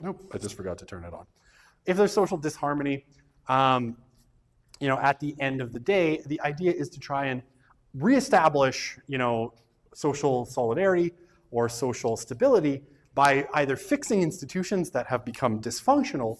Nope, I just forgot to turn it on. If there's social disharmony, at the end of the day, the idea is to try and reestablish, social solidarity or social stability by either fixing institutions that have become dysfunctional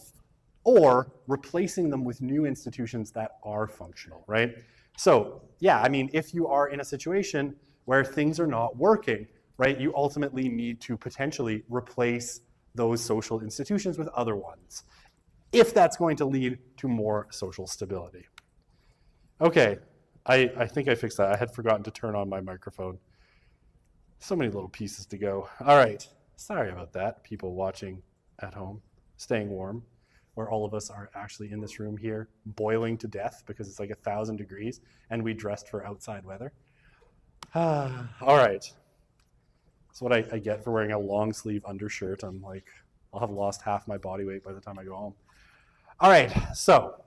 or replacing them with new institutions that are functional, right? So, yeah, I mean, if you are in a situation where things are not working, right, you ultimately need to potentially replace those social institutions with other ones, if that's going to lead to more social stability. Okay, I think I fixed that. I had forgotten to turn on my microphone. So many little pieces to go. All right, sorry about that, people watching at home, staying warm, where all of us are actually in this room here, boiling to death because it's like 1,000 degrees, and we dressed for outside weather. All right, that's what I get for wearing a long sleeve undershirt. I'll have lost half my body weight by the time I go home. All right, so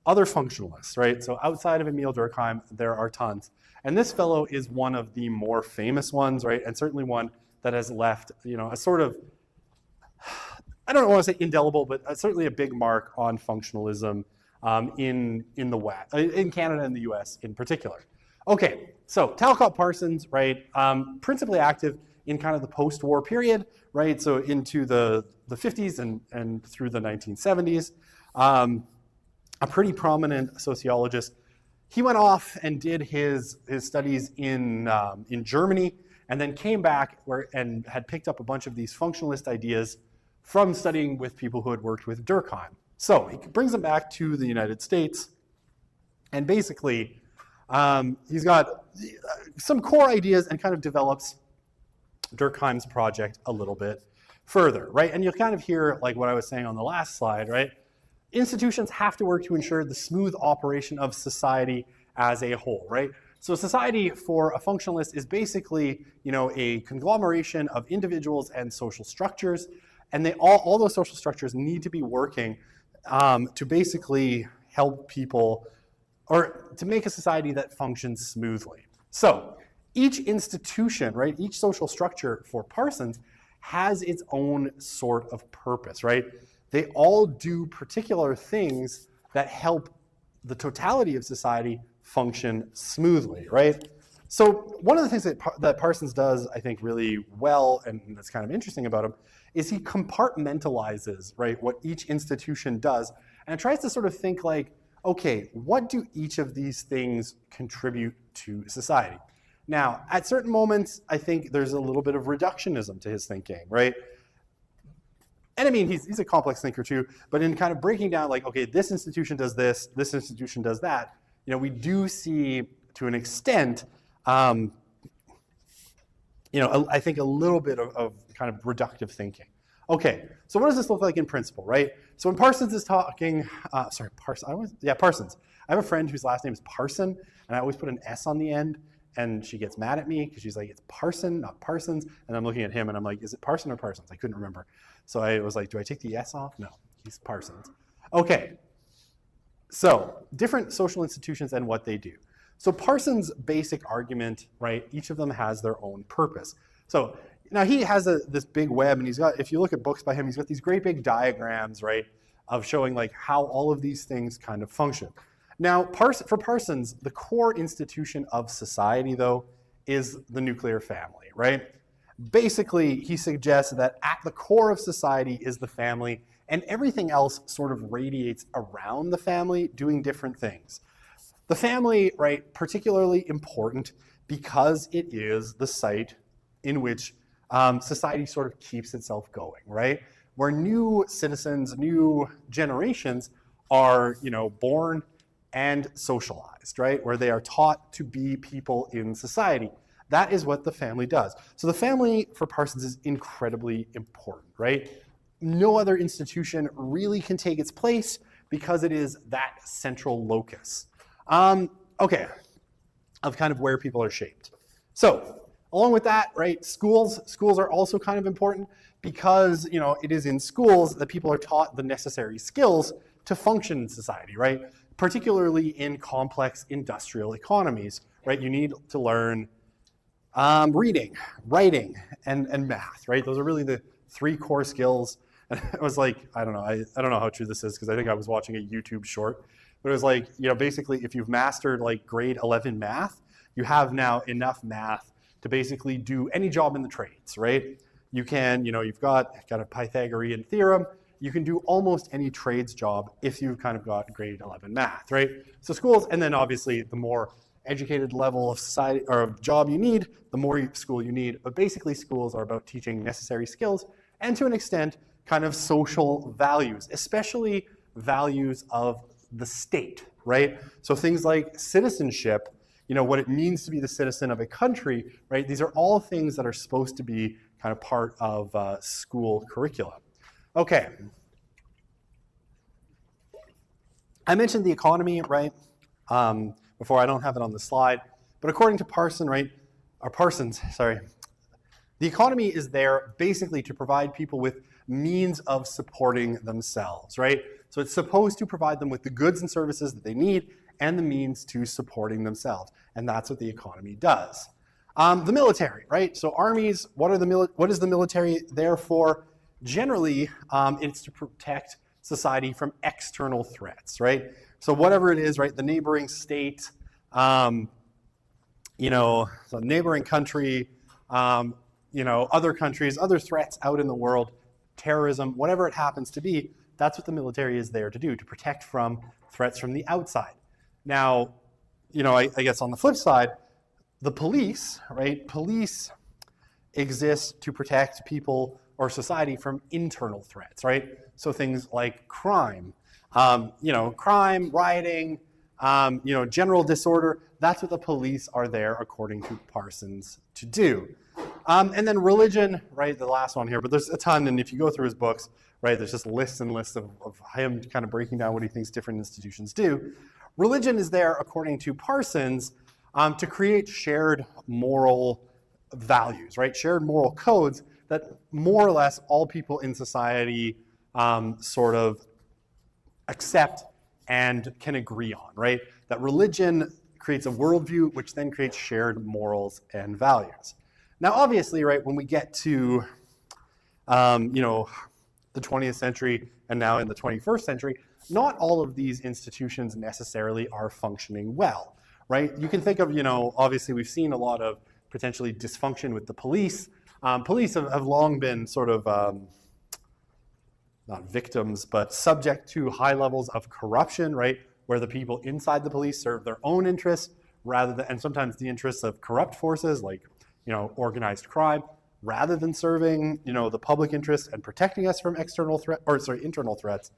other functionalists, right? So outside of Emile Durkheim, there are tons. And this fellow is one of the more famous ones, right? And certainly one that has left, a sort of, I don't want to say indelible, but certainly a big mark on functionalism in the West, in Canada and the US in particular. Okay, so Talcott Parsons, right? Principally active in kind of the post-war period, right? So into the 50s and through the 1970s. A pretty prominent sociologist. He went off and did his studies in Germany, and then came back and had picked up a bunch of these functionalist ideas from studying with people who had worked with Durkheim. So he brings them back to the United States, and basically he's got some core ideas and kind of develops Durkheim's project a little bit further, right? And you'll kind of hear like what I was saying on the last slide, right? Institutions have to work to ensure the smooth operation of society as a whole, right? So society for a functionalist is basically, a conglomeration of individuals and social structures, and all those social structures need to be working to basically help people or to make a society that functions smoothly. So each institution, right, each social structure for Parsons has its own sort of purpose, right? They all do particular things that help the totality of society function smoothly, right? So one of the things that Parsons does, I think, really well, and that's kind of interesting about him, is he compartmentalizes, right, what each institution does, and tries to sort of think like, okay, what do each of these things contribute to society? Now, at certain moments, I think there's a little bit of reductionism to his thinking, right? And I mean, he's a complex thinker too, but in kind of breaking down like, okay, this institution does this institution does that, we do see to an extent, I think a little bit of kind of reductive thinking. Okay, so what does this look like in principle, right? So when Parsons is talking, Parsons. I have a friend whose last name is Parson, and I always put an S on the end, and she gets mad at me because she's like, it's Parson, not Parsons. And I'm looking at him and I'm like, is it Parson or Parsons? I couldn't remember. So I was like, do I take the S off? No, he's Parsons. Okay, so different social institutions and what they do. So Parsons' basic argument, right, each of them has their own purpose. So now he has this big web, and he's got, if you look at books by him, he's got these great big diagrams, right, of showing like how all of these things kind of function. Now, for Parsons, the core institution of society, though, is the nuclear family, right? Basically, he suggests that at the core of society is the family, and everything else sort of radiates around the family, doing different things. The family, right, particularly important because it is the site in which society sort of keeps itself going, right? Where new citizens, new generations are, born and socialized, right? Where they are taught to be people in society. That is what the family does. So the family for Parsons is incredibly important, right? No other institution really can take its place because it is that central locus. Okay, of kind of where people are shaped. So along with that, right, schools are also kind of important because, it is in schools that people are taught the necessary skills to function in society, right? Particularly in complex industrial economies, right? You need to learn reading, writing, and math, right? Those are really the 3 core skills. And it was like, I don't know, I don't know how true this is because I think I was watching a YouTube short, but it was like, basically if you've mastered like grade 11 math, you have now enough math to basically do any job in the trades, right? You can, you've got kind of Pythagorean theorem, you can do almost any trades job if you've kind of got grade 11 math, right? So schools, and then obviously the more educated level of society or of job you need, the more school you need. But basically schools are about teaching necessary skills and to an extent, kind of social values, especially values of the state, right? So things like citizenship, what it means to be the citizen of a country, right? These are all things that are supposed to be kind of part of school curriculum. Okay. I mentioned the economy, right? Before, I don't have it on the slide, but according to Parsons, the economy is there basically to provide people with means of supporting themselves, right? So it's supposed to provide them with the goods and services that they need and the means to supporting themselves. And that's what the economy does. The military, right? So armies, what is the military there for? Generally, it's to protect society from external threats, right? So whatever it is, right? The neighboring state, so neighboring country, other countries, other threats out in the world, terrorism, whatever it happens to be, that's what the military is there to do, to protect from threats from the outside. Now, I guess on the flip side, the police, right? Police exist to protect people or society from internal threats, right? So things like crime, crime, rioting, general disorder, that's what the police are there, according to Parsons, to do. And then religion, right, the last one here, but there's a ton, and if you go through his books, right, there's just lists and lists of him kind of breaking down what he thinks different institutions do. Religion is there, according to Parsons, to create shared moral values, right, shared moral codes that more or less all people in society sort of accept and can agree on, right? That religion creates a worldview, which then creates shared morals and values. Now, obviously, right, when we get to, the 20th century and now in the 21st century, not all of these institutions necessarily are functioning well, right? You can think of, obviously we've seen a lot of potentially dysfunction with the police. Police have long been sort of, not victims, but subject to high levels of corruption, right? Where the people inside the police serve their own interests rather than, and sometimes the interests of corrupt forces like, organized crime, rather than serving, the public interest and protecting us from internal threats.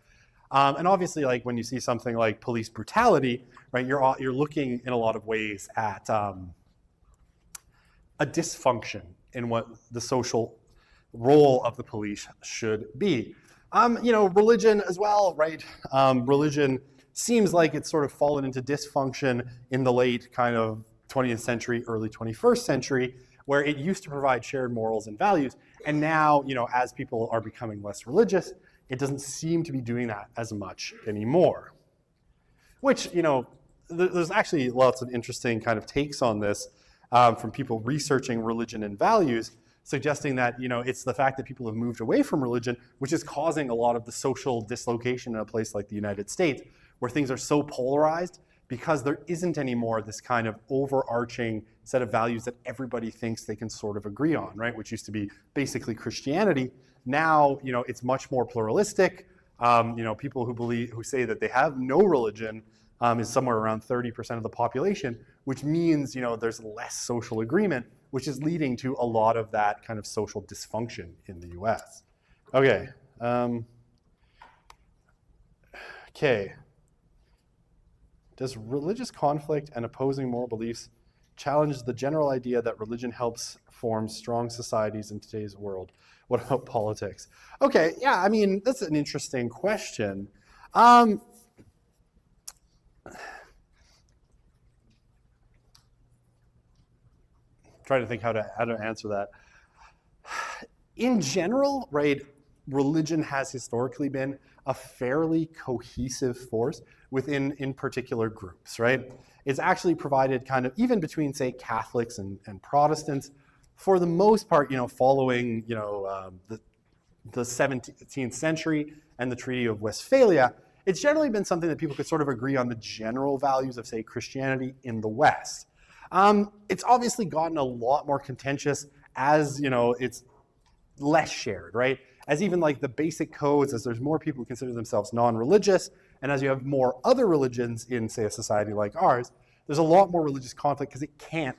And obviously, like when you see something like police brutality, right, you're looking in a lot of ways at a dysfunction in what the social role of the police should be. Religion as well, right? Religion seems like it's sort of fallen into dysfunction in the late kind of 20th century, early 21st century, where it used to provide shared morals and values. And now, as people are becoming less religious, it doesn't seem to be doing that as much anymore. Which, there's actually lots of interesting kind of takes on this from people researching religion and values, suggesting that, it's the fact that people have moved away from religion, which is causing a lot of the social dislocation in a place like the United States, where things are so polarized because there isn't anymore this kind of overarching set of values that everybody thinks they can sort of agree on, right? Which used to be basically Christianity. Now, it's much more pluralistic. People who say that they have no religion is somewhere around 30% of the population, which means, there's less social agreement, which is leading to a lot of that kind of social dysfunction in the US. Okay. Does religious conflict and opposing moral beliefs challenge the general idea that religion helps form strong societies in today's world? What about politics? Okay, yeah, that's an interesting question. Trying to think how to answer that. In general, right, religion has historically been a fairly cohesive force within particular groups, right? It's actually provided kind of, even between, say, Catholics and Protestants, for the most part, following, the the 17th century and the Treaty of Westphalia, it's generally been something that people could sort of agree on the general values of, say, Christianity in the West. It's obviously gotten a lot more contentious as, it's less shared, right? As even like the basic codes, as there's more people who consider themselves non-religious, and as you have more other religions in, say, a society like ours, there's a lot more religious conflict because it can't,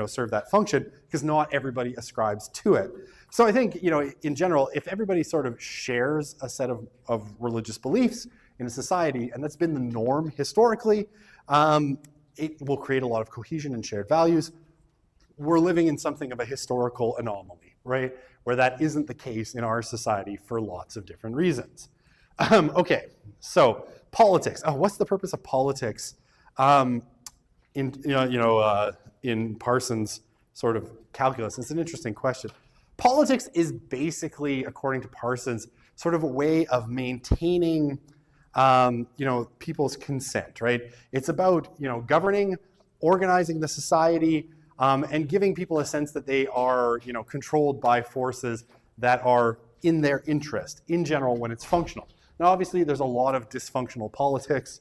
serve that function because not everybody ascribes to it. So I think, in general, if everybody sort of shares a set of religious beliefs in a society, and that's been the norm historically, it will create a lot of cohesion and shared values. We're living in something of a historical anomaly, right? Where that isn't the case in our society for lots of different reasons. Okay, so politics. Oh, what's the purpose of politics in Parsons' sort of calculus? It's an interesting question. Politics is basically, according to Parsons, sort of a way of maintaining, people's consent, right? It's about, governing, organizing the society, and giving people a sense that they are, controlled by forces that are in their interest, in general, when it's functional. Now, obviously, there's a lot of dysfunctional politics.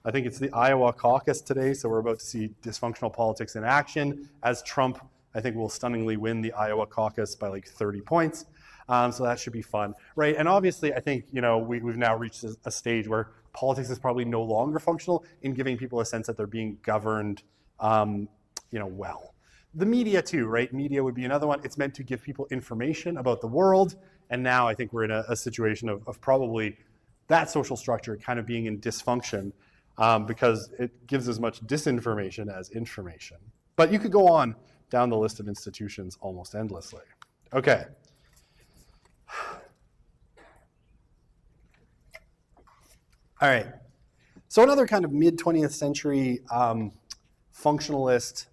I think it's the Iowa caucus today, so we're about to see dysfunctional politics in action as Trump, I think, will stunningly win the Iowa caucus by like 30 points. So that should be fun, right? And obviously, I think, we've now reached a stage where politics is probably no longer functional in giving people a sense that they're being governed, well. The media too, right? Media would be another one. It's meant to give people information about the world. And now I think we're in a situation of probably that social structure kind of being in dysfunction because it gives as much disinformation as information. But you could go on down the list of institutions almost endlessly. Okay. All right. So another kind of mid-20th century functionalist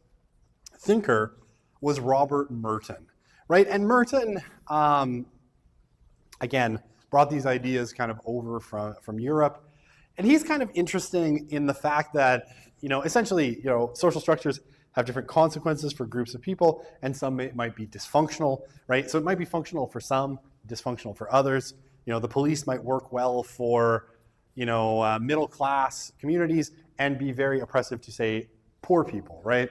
thinker was Robert Merton, right? And Merton, again, brought these ideas kind of over from Europe. And he's kind of interesting in the fact that, essentially, social structures have different consequences for groups of people, and some might be dysfunctional, right? So it might be functional for some, dysfunctional for others. The police might work well for, middle-class communities and be very oppressive to, say, poor people, right?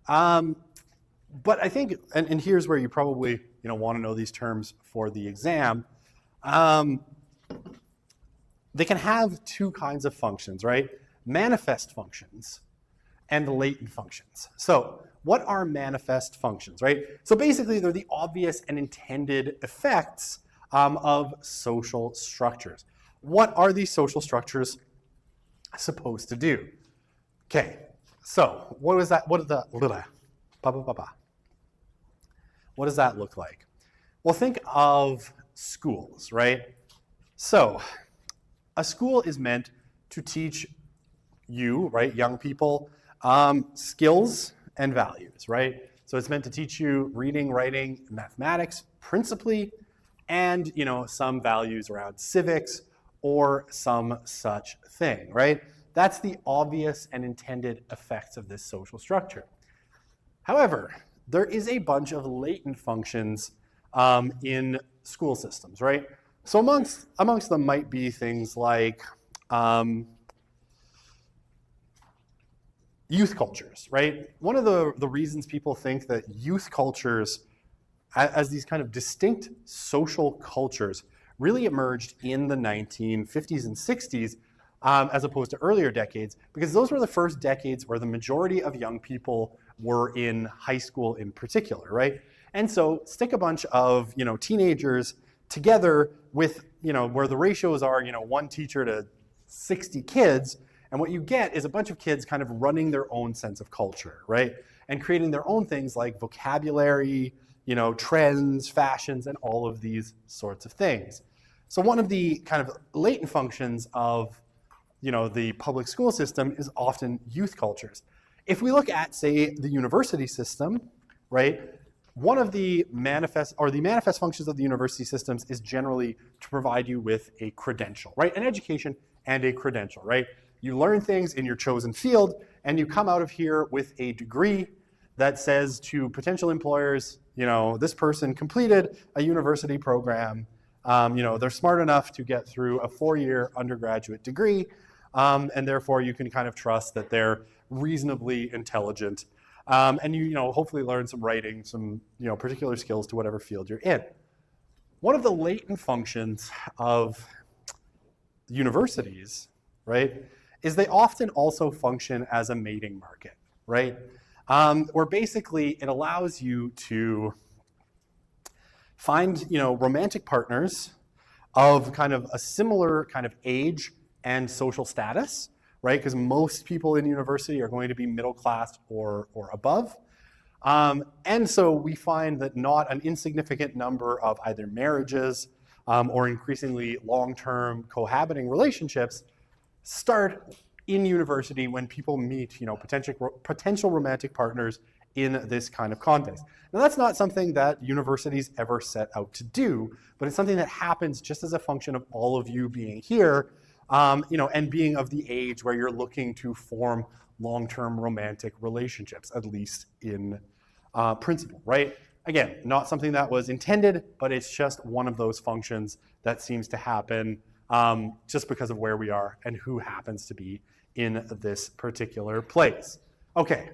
But I think, and here's where you probably, want to know these terms for the exam. They can have two kinds of functions, right? Manifest functions and latent functions. So what are manifest functions, right? So basically, they're the obvious and intended effects of social structures. What are these social structures supposed to do? Okay, so what does that look like? Well, think of schools, right? So a school is meant to teach you, right, young people, skills and values, right? So it's meant to teach you reading, writing, mathematics, principally, and, some values around civics or some such thing, right? That's the obvious and intended effects of this social structure. However, there is a bunch of latent functions in school systems, right? So amongst them might be things like youth cultures, right? One of the reasons people think that youth cultures, as these kind of distinct social cultures, really emerged in the 1950s and 60s as opposed to earlier decades, because those were the first decades where the majority of young people were in high school in particular, right? And so stick a bunch of, teenagers together with, where the ratios are, one teacher to 60 kids, and what you get is a bunch of kids kind of running their own sense of culture, right? And creating their own things like vocabulary, trends, fashions, and all of these sorts of things. So one of the kind of latent functions of, the public school system is often youth cultures. If we look at, say, the university system, right, one of the manifest functions of the university systems is generally to provide you with a credential, right? An education and a credential, right? You learn things in your chosen field, and you come out of here with a degree that says to potential employers, this person completed a university program, They're smart enough to get through a 4-year undergraduate degree, and therefore you can kind of trust that they're reasonably intelligent, and you hopefully learn some writing, some particular skills to whatever field you're in. One of the latent functions of universities, right, is they often also function as a mating market, right? Where basically it allows you to find, romantic partners of kind of a similar kind of age and social status, right? Because most people in university are going to be middle class or above. And so we find that not an insignificant number of either marriages or increasingly long-term cohabiting relationships start in university when people meet, potential romantic partners in this kind of context. Now, that's not something that universities ever set out to do, but it's something that happens just as a function of all of you being here, and being of the age where you're looking to form long-term romantic relationships, at least in principle, right? Again, not something that was intended, but it's just one of those functions that seems to happen just because of where we are and who happens to be in this particular place. Okay,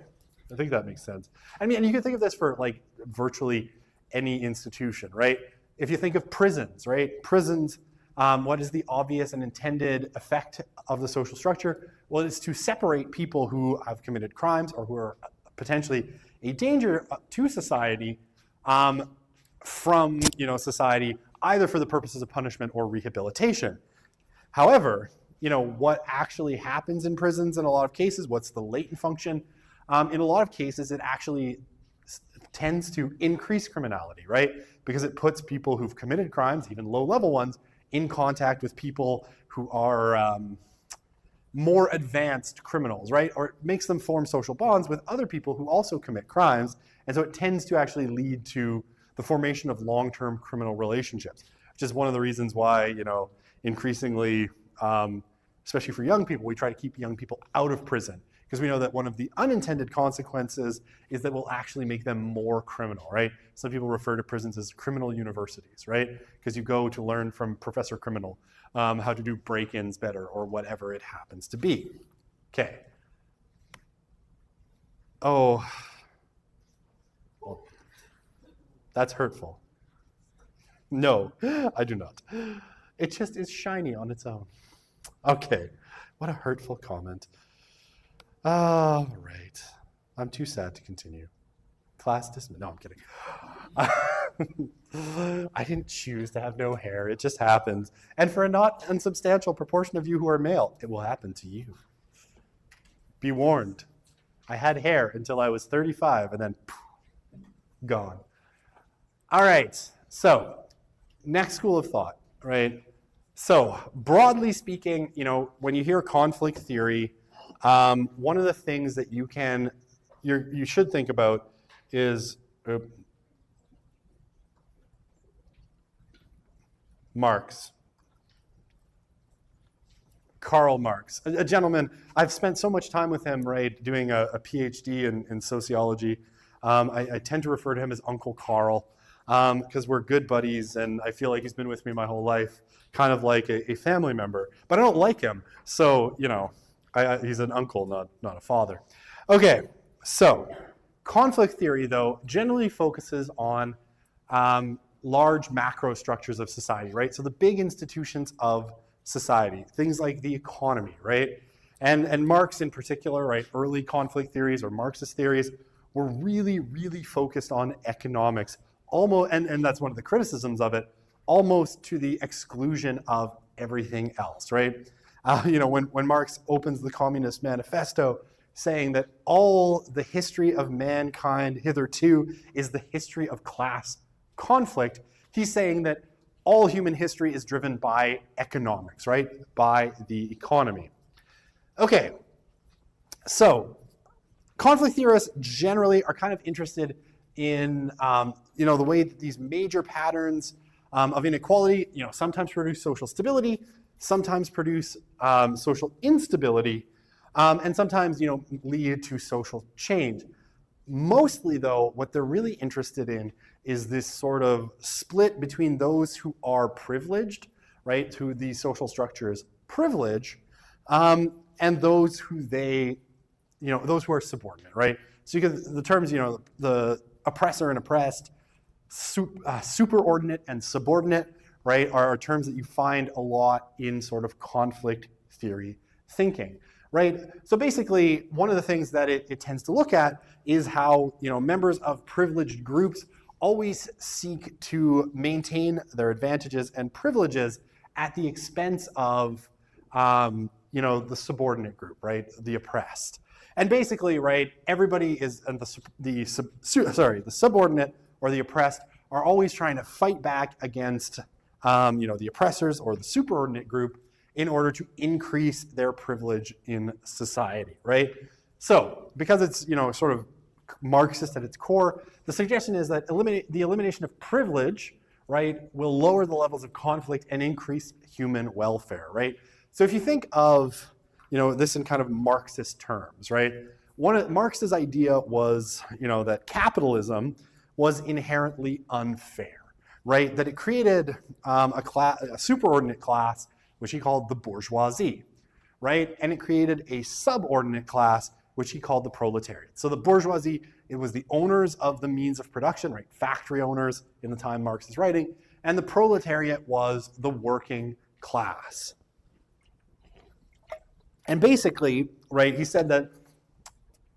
I think that makes sense. I mean, and you can think of this for like virtually any institution, right? If you think of prisons, right? Prisons, what is the obvious and intended effect of the social structure? Well, it's to separate people who have committed crimes or who are potentially a danger to society from society, either for the purposes of punishment or rehabilitation. However, what actually happens in prisons in a lot of cases, what's the latent function? In a lot of cases, it actually tends to increase criminality, right? Because it puts people who've committed crimes, even low-level ones, in contact with people who are more advanced criminals, right? Or it makes them form social bonds with other people who also commit crimes. And so it tends to actually lead to the formation of long-term criminal relationships, which is one of the reasons why, increasingly, especially for young people, we try to keep young people out of prison, because we know that one of the unintended consequences is that we'll actually make them more criminal, right? Some people refer to prisons as criminal universities, right? Because you go to learn from Professor Criminal how to do break-ins better or whatever it happens to be. Okay. Oh, well, that's hurtful. No, I do not. It just is shiny on its own. Okay, what a hurtful comment. All right. I'm too sad to continue. Class dismissed. No, I'm kidding. I didn't choose to have no hair. It just happens. And for a not unsubstantial proportion of you who are male, it will happen to you. Be warned. I had hair until I was 35 and then gone. All right. So next school of thought, right? So broadly speaking, when you hear conflict theory, one of the things that you should think about is Marx. Karl Marx, a gentleman, I've spent so much time with him, right, doing a PhD in sociology. I tend to refer to him as Uncle Karl because we're good buddies and I feel like he's been with me my whole life, kind of like a family member. But I don't like him, so, he's an uncle, not a father. Okay, so conflict theory, though, generally focuses on large macro structures of society, right? So the big institutions of society, things like the economy, right? And Marx in particular, right? Early conflict theories or Marxist theories were really, really focused on economics, almost, and that's one of the criticisms of it, almost to the exclusion of everything else, right? When Marx opens the Communist Manifesto saying that all the history of mankind hitherto is the history of class conflict, he's saying that all human history is driven by economics, right? By the economy. Okay, so conflict theorists generally are kind of interested in, the way that these major patterns of inequality, sometimes produce social stability, sometimes produce social instability, and sometimes, lead to social change. Mostly, though, what they're really interested in is this sort of split between those who are privileged, right, who the social structures privilege, and those who those who are subordinate, right? So you get the terms, the oppressor and oppressed, superordinate and subordinate, right, are terms that you find a lot in sort of conflict theory thinking, right? So basically, one of the things that it tends to look at is how, members of privileged groups always seek to maintain their advantages and privileges at the expense of, the subordinate group, right, the oppressed. And basically, right, everybody is, and the subordinate or the oppressed are always trying to fight back against, the oppressors or the superordinate group in order to increase their privilege in society, right? So, because it's, sort of Marxist at its core, the suggestion is that the elimination of privilege, right, will lower the levels of conflict and increase human welfare, right? So if you think of, this in kind of Marxist terms, right? Marx's idea was, that capitalism was inherently unfair, right? That it created a superordinate class, which he called the bourgeoisie, right? And it created a subordinate class, which he called the proletariat. So the bourgeoisie, it was the owners of the means of production, right? Factory owners in the time Marx is writing, and the proletariat was the working class. And basically, right, he said that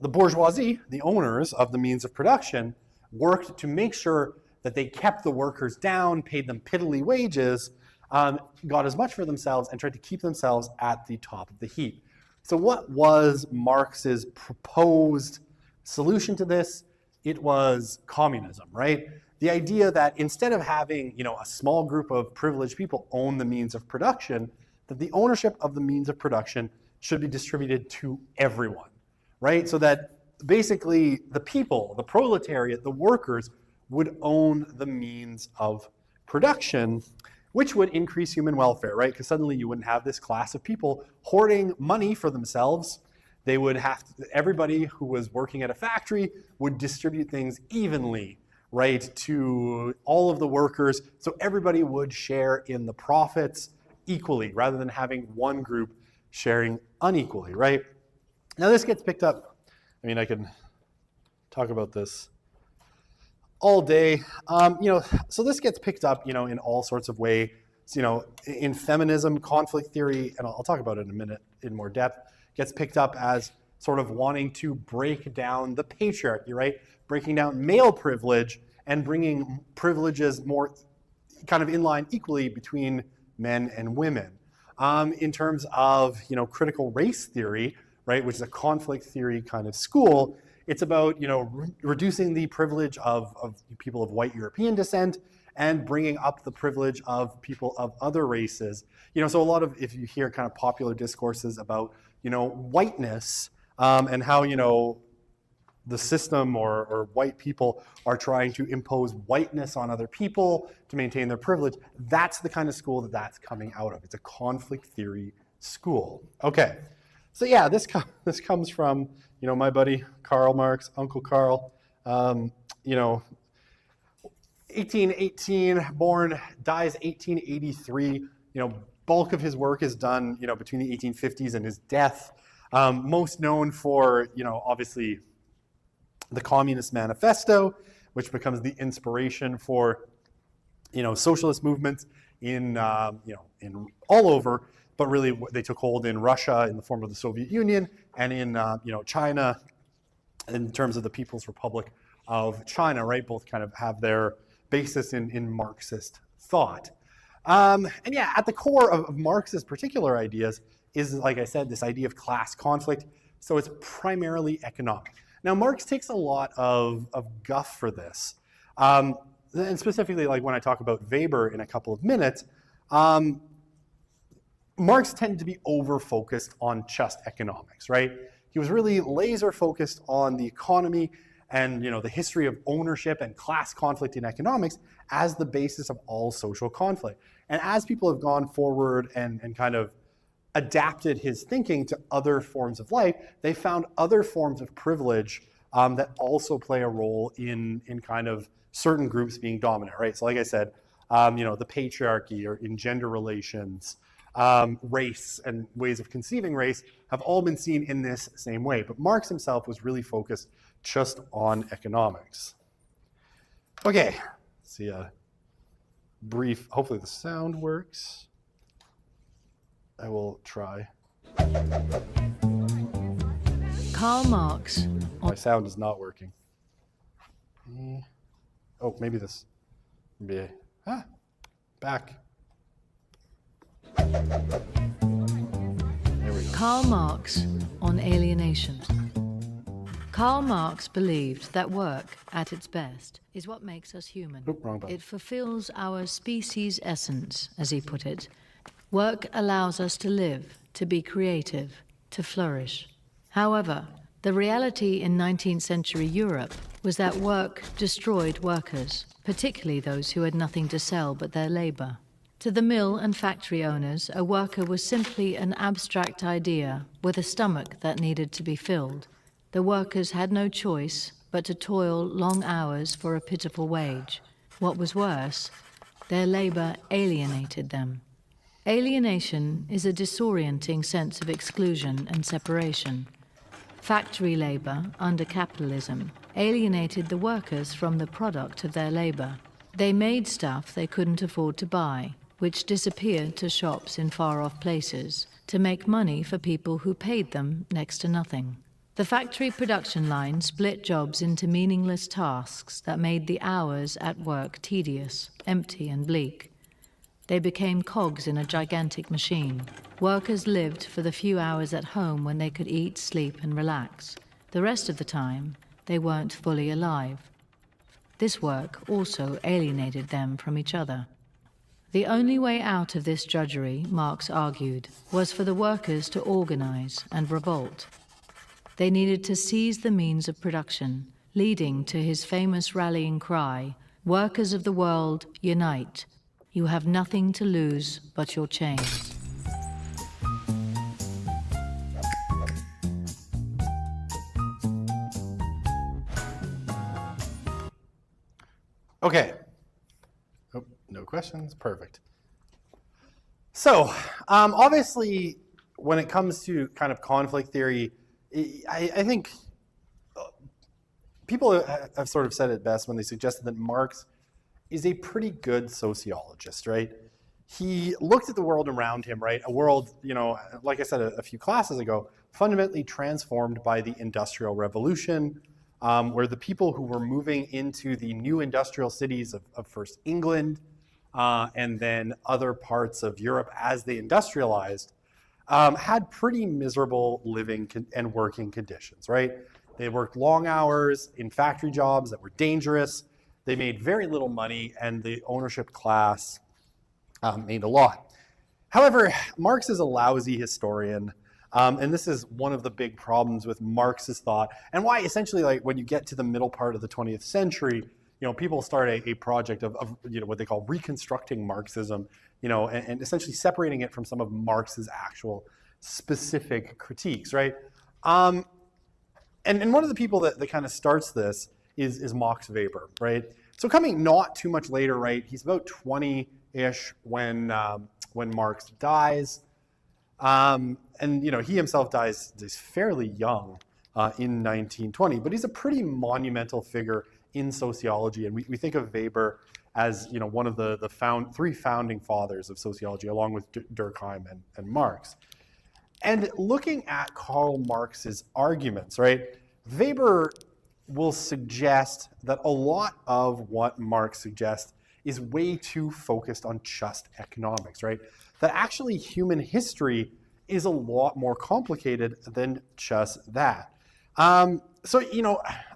the bourgeoisie, the owners of the means of production, worked to make sure that they kept the workers down, paid them piddly wages, got as much for themselves, and tried to keep themselves at the top of the heap. So what was Marx's proposed solution to this? It was communism, right? The idea that instead of having, a small group of privileged people own the means of production, that the ownership of the means of production should be distributed to everyone, right? So that basically the people, the proletariat, the workers, would own the means of production, which would increase human welfare, right? Because suddenly you wouldn't have this class of people hoarding money for themselves. They would everybody who was working at a factory would distribute things evenly, right, to all of the workers. So everybody would share in the profits equally, rather than having one group sharing unequally, right? Now this gets picked up. I mean, I could talk about this all day. So this gets picked up, in all sorts of ways, in feminism, conflict theory, and I'll talk about it in a minute in more depth, gets picked up as sort of wanting to break down the patriarchy, right? Breaking down male privilege and bringing privileges more kind of in line equally between men and women. In terms of, critical race theory, right, which is a conflict theory kind of school, it's about, reducing the privilege of people of white European descent and bringing up the privilege of people of other races. So a lot of, if you hear kind of popular discourses about, whiteness and how, the system or white people are trying to impose whiteness on other people to maintain their privilege, that's the kind of school that's coming out of. It's a conflict theory school. Okay, so yeah, this comes from, my buddy Karl Marx, Uncle Karl, 1818 born, dies 1883. Bulk of his work is done, between the 1850s and his death. Most known for, obviously, the Communist Manifesto, which becomes the inspiration for, socialist movements in all over, but really they took hold in Russia in the form of the Soviet Union and in, China in terms of the People's Republic of China, right? Both kind of have their basis in Marxist thought. And yeah, at the core of Marx's particular ideas is, like I said, this idea of class conflict. So it's primarily economic. Now, Marx takes a lot of guff for this. And specifically, like when I talk about Weber in a couple of minutes, Marx tended to be over-focused on just economics, right? He was really laser-focused on the economy and the history of ownership and class conflict in economics as the basis of all social conflict. And as people have gone forward and kind of adapted his thinking to other forms of life, they found other forms of privilege that also play a role in kind of certain groups being dominant, right? So like I said, the patriarchy or in gender relations, race and ways of conceiving race have all been seen in this same way. But Marx himself was really focused just on economics. Okay, let's see a brief, hopefully the sound works. I will try. Karl Marx. My sound is not working. Oh, maybe this. Maybe. Back. There we go. Karl Marx on alienation. Karl Marx believed that work, at its best, is what makes us human. Oop, wrong button. It fulfills our species' essence, as he put it. Work allows us to live, to be creative, to flourish. However, the reality in 19th century Europe was that work destroyed workers, particularly those who had nothing to sell but their labor. To the mill and factory owners, a worker was simply an abstract idea with a stomach that needed to be filled. The workers had no choice but to toil long hours for a pitiful wage. What was worse, their labor alienated them. Alienation is a disorienting sense of exclusion and separation. Factory labor, under capitalism, alienated the workers from the product of their labor. They made stuff they couldn't afford to buy, which disappeared to shops in far-off places, to make money for people who paid them next to nothing. The factory production line split jobs into meaningless tasks that made the hours at work tedious, empty, and bleak. They became cogs in a gigantic machine. Workers lived for the few hours at home when they could eat, sleep, and relax. The rest of the time, they weren't fully alive. This work also alienated them from each other. The only way out of this drudgery, Marx argued, was for the workers to organize and revolt. They needed to seize the means of production, leading to his famous rallying cry, "Workers of the world, unite. You have nothing to lose but your chains." Okay. Oh, no questions. Perfect. So, obviously, when it comes to kind of conflict theory, I think people have sort of said it best when they suggested that Marx is a pretty good sociologist, right? He looked at the world around him, right? A world, like I said a few classes ago, fundamentally transformed by the Industrial Revolution, where the people who were moving into the new industrial cities of first England and then other parts of Europe as they industrialized, had pretty miserable living and working conditions, right? They worked long hours in factory jobs that were dangerous. They made very little money, and the ownership class made a lot. However, Marx is a lousy historian, and this is one of the big problems with Marx's thought, and why essentially, like, when you get to the middle part of the 20th century, people start a project of what they call reconstructing Marxism, and essentially separating it from some of Marx's actual specific critiques, right? And one of the people that kind of starts this is Max Weber, right? So coming not too much later, right? He's about 20-ish when Marx dies, and he himself dies fairly young in 1920, but he's a pretty monumental figure in sociology, and we think of Weber as one of the three founding fathers of sociology, along with Durkheim and Marx. And looking at Karl Marx's arguments, right? Weber will suggest that a lot of what Marx suggests is way too focused on just economics, right? That actually human history is a lot more complicated than just that. So,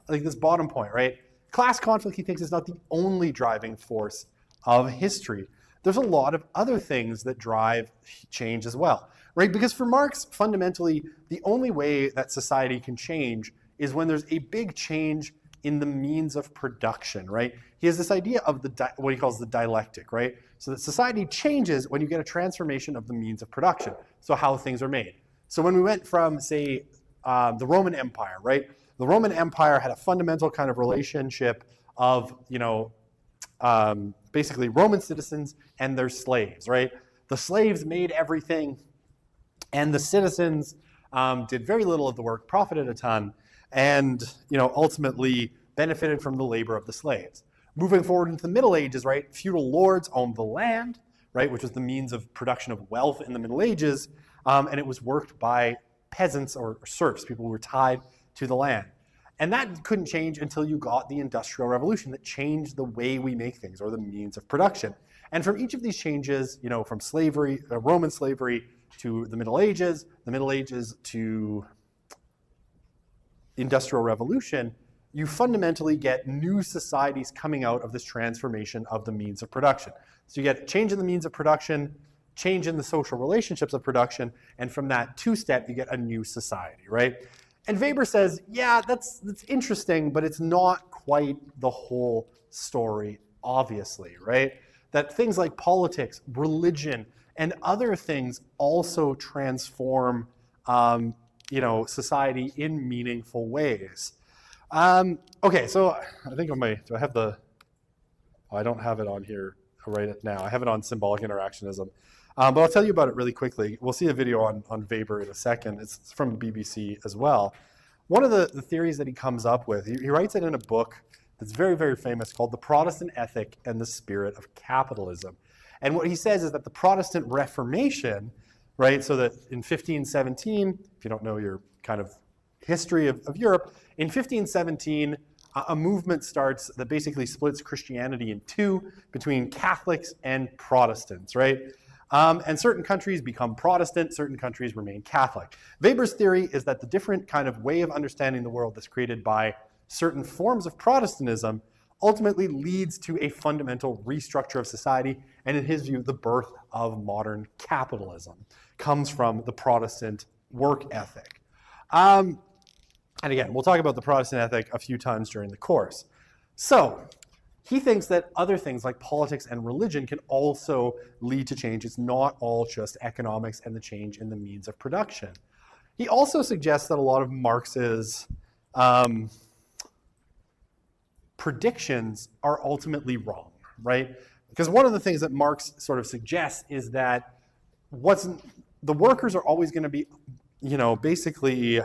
like this bottom point, right? Class conflict, he thinks, is not the only driving force of history. There's a lot of other things that drive change as well, right? Because for Marx, fundamentally, the only way that society can change is when there's a big change in the means of production, right? He has this idea of what he calls the dialectic, right? So that society changes when you get a transformation of the means of production, so how things are made. So when we went from, say, the Roman Empire, right? the Roman Empire had a fundamental kind of relationship of, basically Roman citizens and their slaves, right? The slaves made everything, and the citizens did very little of the work, profited a ton, and ultimately benefited from the labor of the slaves. Moving forward into the Middle Ages, right, feudal lords owned the land, right, which was the means of production of wealth in the Middle Ages, and it was worked by peasants or serfs, people who were tied to the land. And that couldn't change until you got the Industrial Revolution that changed the way we make things, or the means of production. And from each of these changes, from slavery, Roman slavery, to the Middle Ages to the Industrial Revolution, you fundamentally get new societies coming out of this transformation of the means of production. So you get change in the means of production, change in the social relationships of production, and from that two-step, you get a new society, right? And Weber says, yeah, that's interesting, but it's not quite the whole story, obviously, right? That things like politics, religion, and other things also transform, society in meaningful ways. Okay, so I think do I have I don't have it on here right now. I have it on symbolic interactionism. But I'll tell you about it really quickly. We'll see a video on Weber in a second. It's from the BBC as well. One of the theories that he comes up with, he writes it in a book that's very, very famous called The Protestant Ethic and the Spirit of Capitalism. And what he says is that the Protestant Reformation, right, so that in 1517, if you don't know your kind of history of Europe, in 1517, a movement starts that basically splits Christianity in two between Catholics and Protestants, right? And certain countries become Protestant, certain countries remain Catholic. Weber's theory is that the different kind of way of understanding the world that's created by certain forms of Protestantism ultimately leads to a fundamental restructure of society, and in his view, the birth of modern capitalism comes from the Protestant work ethic. And again, we'll talk about the Protestant ethic a few times during the course. So he thinks that other things like politics and religion can also lead to change. It's not all just economics and the change in the means of production. He also suggests that a lot of Marx's predictions are ultimately wrong, right? Because one of the things that Marx sort of suggests is that the workers are always going to be, basically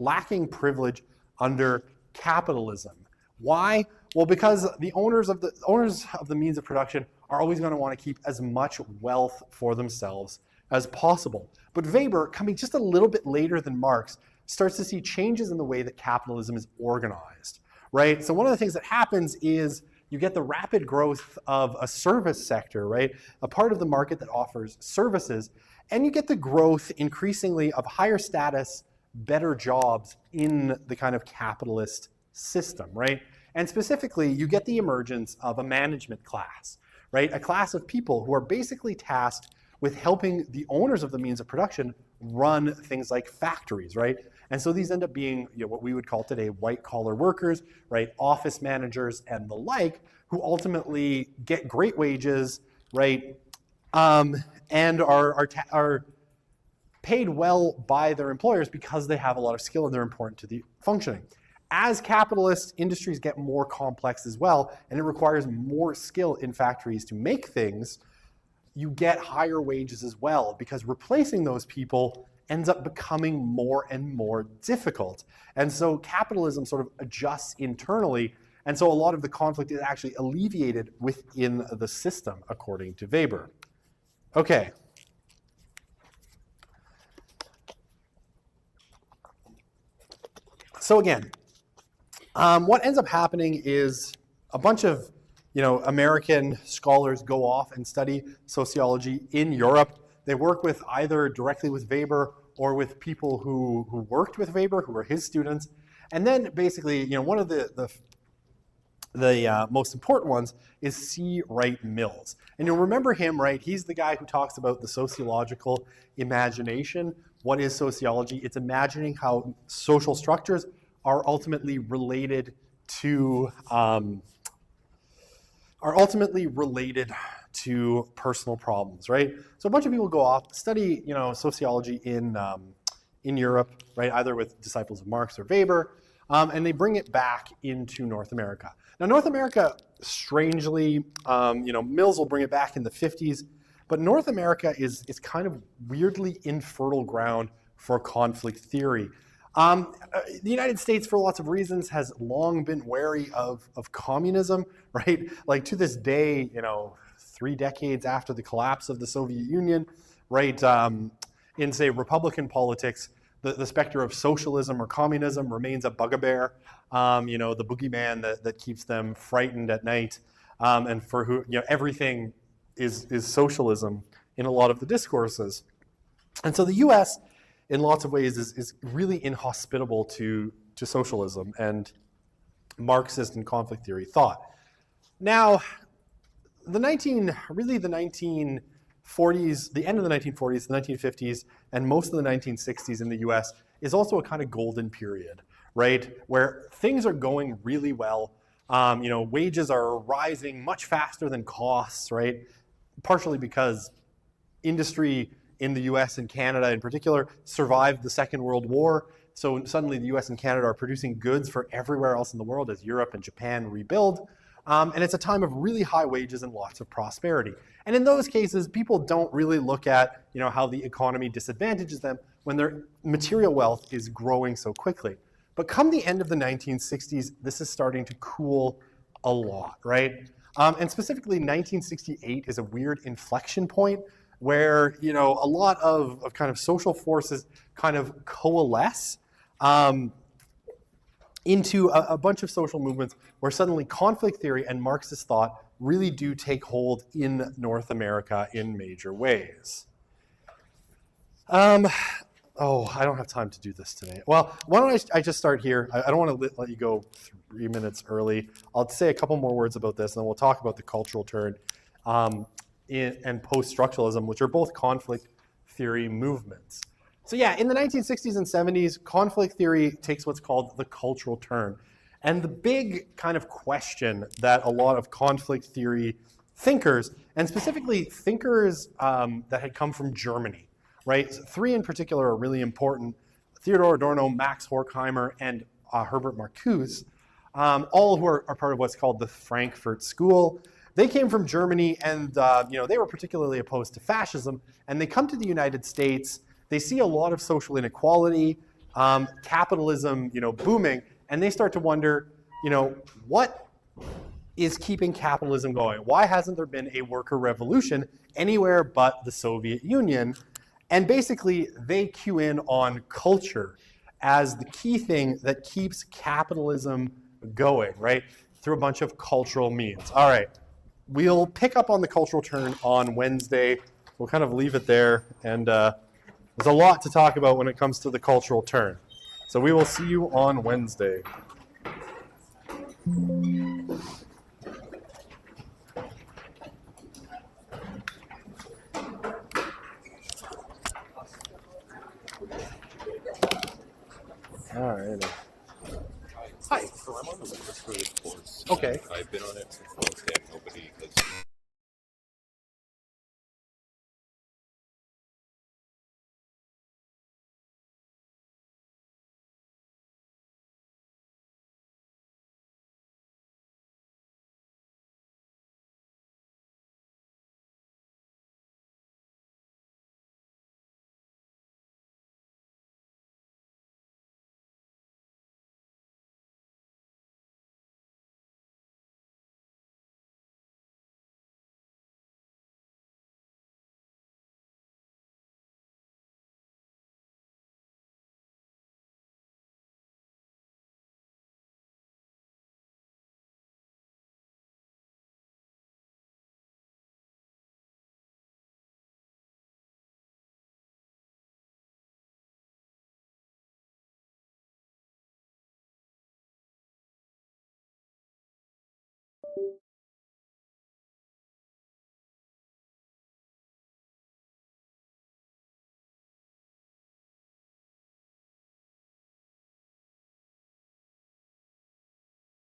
lacking privilege under capitalism. Why? Well, because the owners of the means of production are always going to want to keep as much wealth for themselves as possible. But Weber, coming just a little bit later than Marx, starts to see changes in the way that capitalism is organized, right? So one of the things that happens is you get the rapid growth of a service sector, right? A part of the market that offers services, and you get the growth increasingly of higher status, better jobs in the kind of capitalist system, right? And specifically, you get the emergence of a management class, right? A class of people who are basically tasked with helping the owners of the means of production run things like factories, right? And so these end up being what we would call today white-collar workers, right? Office managers and the like, who ultimately get great wages, right? And are paid well by their employers because they have a lot of skill and they're important to the functioning. As capitalist industries get more complex as well, and it requires more skill in factories to make things, you get higher wages as well, because replacing those people ends up becoming more and more difficult. And so capitalism sort of adjusts internally, and so a lot of the conflict is actually alleviated within the system, according to Weber. Okay. So again, what ends up happening is a bunch of American scholars go off and study sociology in Europe. They work with either directly with Weber or with people who worked with Weber, who were his students. And then basically, one of the most important ones is C. Wright Mills. And you'll remember him, right? He's the guy who talks about the sociological imagination. What is sociology? It's imagining how social structures are ultimately related to personal problems, right? So a bunch of people go off, study, sociology in Europe, right? Either with disciples of Marx or Weber. and they bring it back into North America. Now, North America, strangely, Mills will bring it back in the 50s, but North America is kind of weirdly infertile ground for conflict theory. The United States, for lots of reasons, has long been wary of communism, right? Like to this day, 3 decades after the collapse of the Soviet Union, right? In, say, Republican politics, the specter of socialism or communism remains a bugbear, the boogeyman that keeps them frightened at night, and for who, everything is socialism in a lot of the discourses. And so the US, in lots of ways, is really inhospitable to socialism and Marxist and conflict theory thought. Now, the 1940s, the end of the 1940s, the 1950s, and most of the 1960s in the US is also a kind of golden period, right? Where things are going really well. Wages are rising much faster than costs, right? Partially because industry in the US and Canada in particular survived the Second World War. So suddenly the US and Canada are producing goods for everywhere else in the world as Europe and Japan rebuild. And it's a time of really high wages and lots of prosperity. And in those cases, people don't really look at how the economy disadvantages them when their material wealth is growing so quickly. But come the end of the 1960s, this is starting to cool a lot, right? And specifically 1968 is a weird inflection point where a lot of kind of social forces kind of coalesce into a bunch of social movements where suddenly conflict theory and Marxist thought really do take hold in North America in major ways. I don't have time to do this today. Well, why don't I just start here? I don't want to let you go 3 minutes early. I'll say a couple more words about this, and then we'll talk about the cultural turn and post-structuralism, which are both conflict theory movements. So yeah, in the 1960s and 70s, conflict theory takes what's called the cultural turn. And the big kind of question that a lot of conflict theory thinkers, and specifically thinkers that had come from Germany, right? 3 in particular are really important: Theodor Adorno, Max Horkheimer, and Herbert Marcuse, all who are part of what's called the Frankfurt School. They came from Germany, and they were particularly opposed to fascism. And they come to the United States. They see a lot of social inequality, capitalism, booming, and they start to wonder, what is keeping capitalism going? Why hasn't there been a worker revolution anywhere but the Soviet Union? And basically, they cue in on culture as the key thing that keeps capitalism going, right? Through a bunch of cultural means. All right, we'll pick up on the cultural turn on Wednesday. We'll kind of leave it there, and there's a lot to talk about when it comes to the cultural turn. So we will see you on Wednesday. All right. Hi. So I'm on the list for this course. Okay. I've been on it for